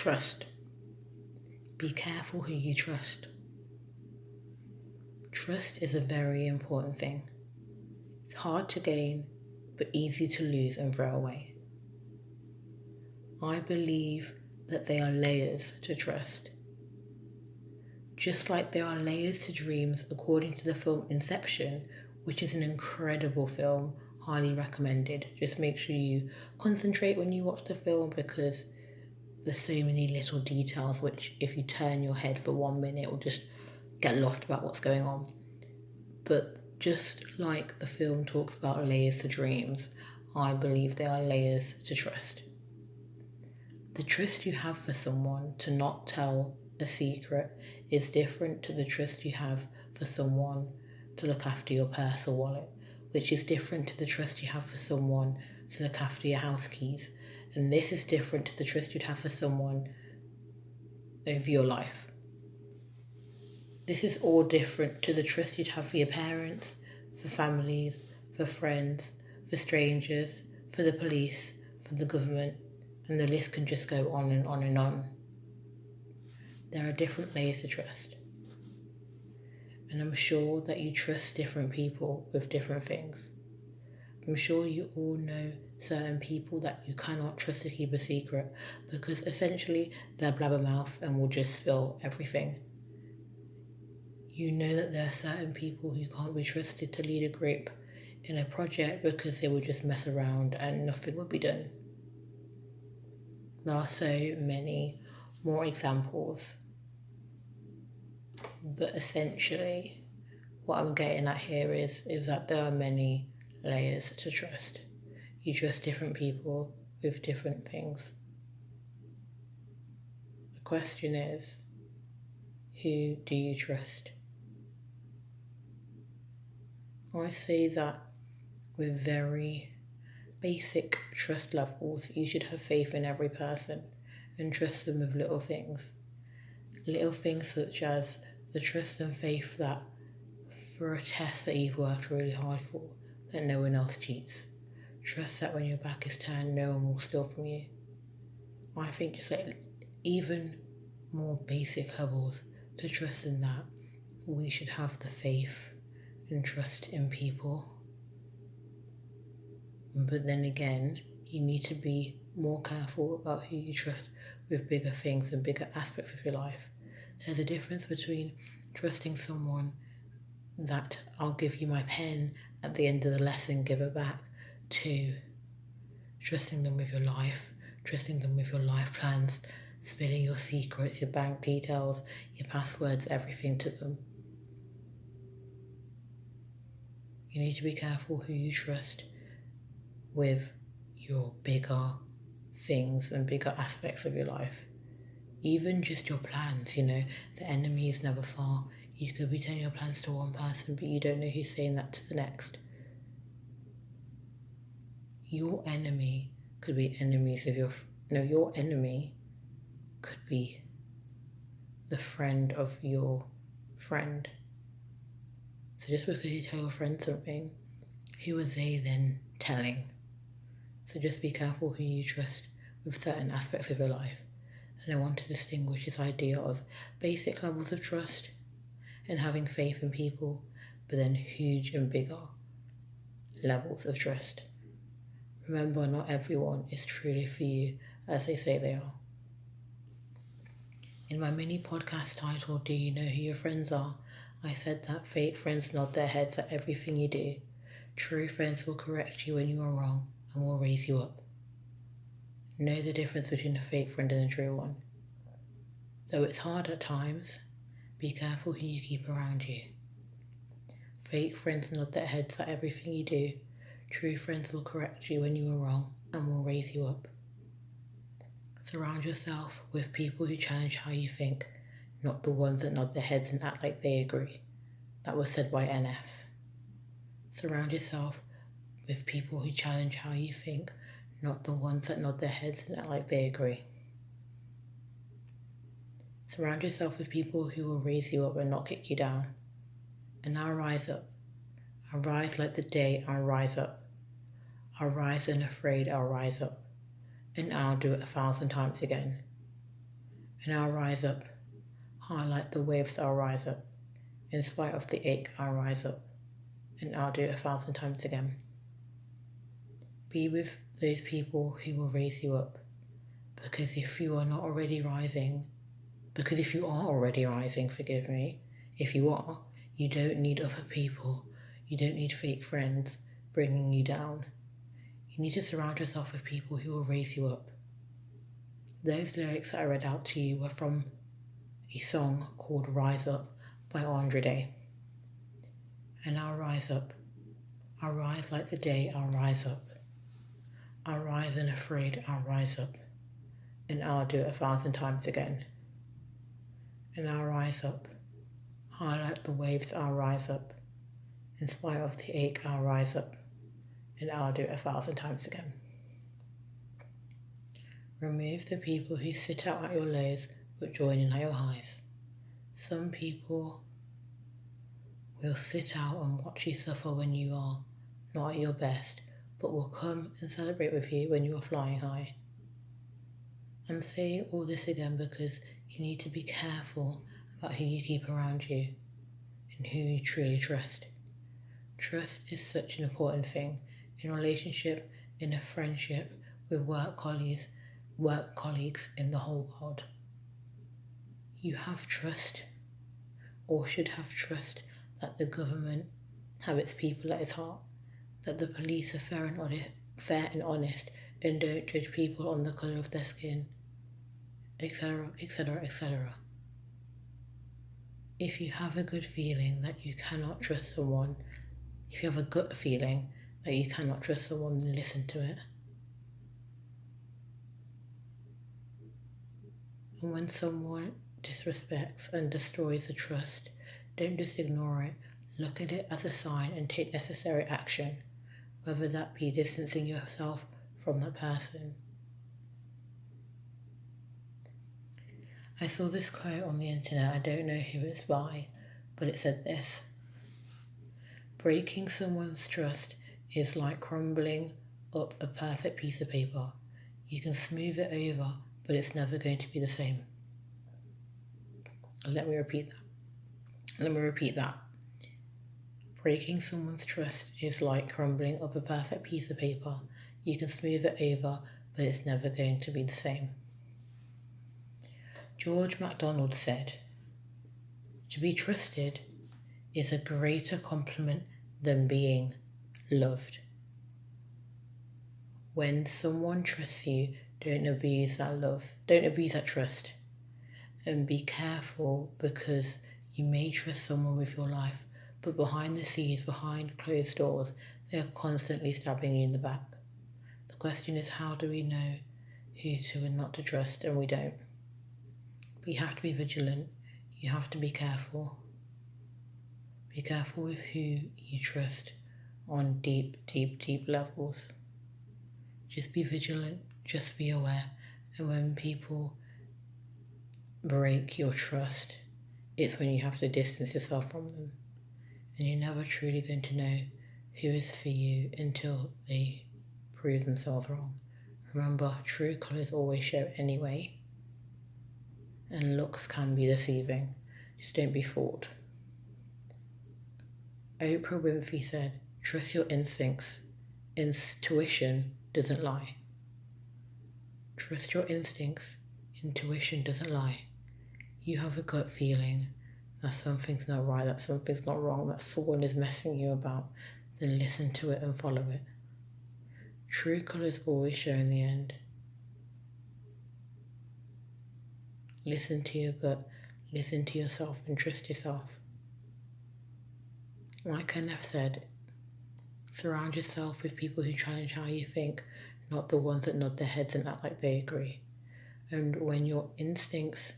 Trust. Be careful who you trust. Trust is a very important thing. It's hard to gain, but easy to lose and throw away. I believe that there are layers to trust. Just like there are layers to dreams according to the film Inception, which is an incredible film, highly recommended. Just make sure you concentrate when you watch the film because there's so many little details which if you turn your head for 1 minute will just get lost about what's going on. But just like the film talks about layers to dreams, I believe there are layers to trust. The trust you have for someone to not tell a secret is different to the trust you have for someone to look after your purse or wallet, which is different to the trust you have for someone to look after your house keys. And this is different to the trust you'd have for someone over your life. This is all different to the trust you'd have for your parents, for families, for friends, for strangers, for the police, for the government, and the list can just go on and on and on. There are different layers to trust. And I'm sure that you trust different people with different things. I'm sure you all know certain people that you cannot trust to keep a secret because essentially they're blabbermouth and will just spill everything. You know that there are certain people who can't be trusted to lead a group in a project because they will just mess around and nothing will be done. There are so many more examples, but essentially what I'm getting at here is that there are many layers to trust. You trust different people with different things. The question is, who do you trust? I say that with very basic trust levels, you should have faith in every person and trust them with little things. Little things such as the trust and faith that for a test that you've worked really hard for, that no one else cheats. Trust that when your back is turned, no one will steal from you. I think just like even more basic levels to trust in that, we should have the faith and trust in people. But then again, you need to be more careful about who you trust with bigger things and bigger aspects of your life. There's a difference between trusting someone that I'll give you my pen at the end of the lesson, give it back, to trusting them with your life, trusting them with your life plans, spilling your secrets, your bank details, your passwords, everything to them. You need to be careful who you trust with your bigger things and bigger aspects of your life. Even just your plans, the enemy is never far. You could be telling your plans to one person, but you don't know who's saying that to the next. Your enemy could be enemies of your enemy could be the friend of your friend. So just because you tell your friend something, who are they then telling? So just be careful who you trust with certain aspects of your life. And I want to distinguish this idea of basic levels of trust and having faith in people, but then huge and bigger levels of trust. Remember, not everyone is truly for you as they say they are. In my mini podcast titled, Do You Know Who Your Friends Are? I said that fake friends nod their heads at everything you do. True friends will correct you when you are wrong and will raise you up. Know the difference between a fake friend and a true one. Though it's hard at times, be careful who you keep around you. Fake friends nod their heads at everything you do. True friends will correct you when you are wrong and will raise you up. Surround yourself with people who challenge how you think, not the ones that nod their heads and act like they agree. That was said by NF. Surround yourself with people who challenge how you think, not the ones that nod their heads and act like they agree. Surround yourself with people who will raise you up and not kick you down. And now rise up. I rise like the day I rise up. I'll rise unafraid, I'll rise up. And I'll do it 1,000 times again. and I'll rise up. Highlight the waves, I'll rise up. In spite of the ache, I'll rise up, and I'll do it 1,000 times again. Be with those people who will raise you up, because if you are already rising, forgive me, if you are, you don't need other people, you don't need fake friends bringing you down. You need to surround yourself with people who will raise you up. Those lyrics that I read out to you were from a song called Rise Up by Andre Day. And I'll rise up. I'll rise like the day, I'll rise up. I'll rise unafraid, I'll rise up. And I'll do it 1,000 times again. And I'll rise up. Highlight the waves, I'll rise up. In spite of the ache, I'll rise up. And I'll do it 1,000 times again. Remove the people who sit out at your lows but join in at your highs. Some people will sit out and watch you suffer when you are not at your best, but will come and celebrate with you when you are flying high. I'm saying all this again because you need to be careful about who you keep around you and who you truly trust. Trust is such an important thing in a relationship, in a friendship, with work colleagues in the whole world. You have trust, or should have trust, that the government have its people at its heart, that the police are fair and honest and don't judge people on the colour of their skin, etc., etc., etc. If you have a good feeling that you cannot trust someone, if you have a gut feeling that you cannot trust someone, then listen to it. And when someone disrespects and destroys the trust, don't just ignore it. Look at it as a sign and take necessary action, whether that be distancing yourself from that person. I saw this quote on the internet, I don't know who it's by, but it said this: breaking someone's trust is like crumbling up a perfect piece of paper. You can smooth it over, but it's never going to be the same. Let me repeat that. Breaking someone's trust is like crumbling up a perfect piece of paper. You can smooth it over, but it's never going to be the same. George MacDonald said, "To be trusted is a greater compliment than being loved." When someone trusts you, don't abuse that love. Don't abuse that trust. And be careful, because you may trust someone with your life, but behind the scenes, behind closed doors, they are constantly stabbing you in the back. The question is, how do we know who to and not to trust, and we don't? But you have to be vigilant. You have to be careful. Be careful with who you trust on deep, deep, deep levels. Just be vigilant. Just be aware. And when people break your trust, it's when you have to distance yourself from them. And you're never truly going to know who is for you until they prove themselves wrong. Remember, true colours always show anyway, and looks can be deceiving. Just don't be fooled. Oprah Winfrey said, "Trust your instincts. Intuition doesn't lie." Trust your instincts. Intuition doesn't lie. You have a gut feeling that something's not right, that something's not wrong, that someone is messing you about, then listen to it and follow it. True colours always show in the end. Listen to your gut, listen to yourself, and trust yourself. Like Kenneth said, surround yourself with people who challenge how you think, not the ones that nod their heads and act like they agree. And when your instincts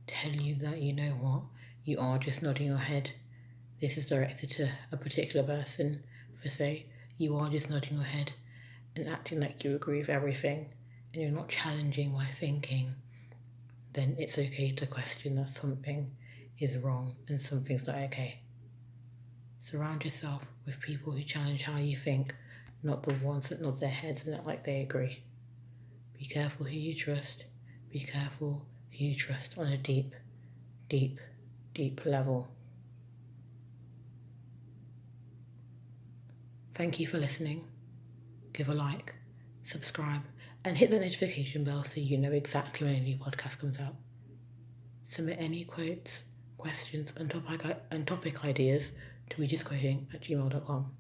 tell you that, you know what, you are just nodding your head, this is directed to a particular person, for say, you are just nodding your head and acting like you agree with everything, and you're not challenging my thinking, then it's okay to question that something is wrong and something's not okay. Surround yourself with people who challenge how you think, not the ones that nod their heads and act like they agree. Be careful who you trust. Be careful who you trust on a deep, deep, deep level. Thank you for listening. Give a like, subscribe, and hit the notification bell so you know exactly when a new podcast comes out. Submit any quotes, questions, and topic ideas to wejustquoting@gmail.com.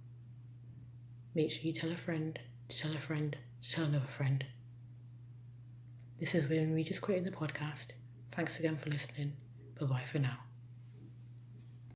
Make sure you tell a friend, to tell a friend, to tell another friend. This has been We Just Quoting the podcast. Thanks again for listening. Bye-bye for now.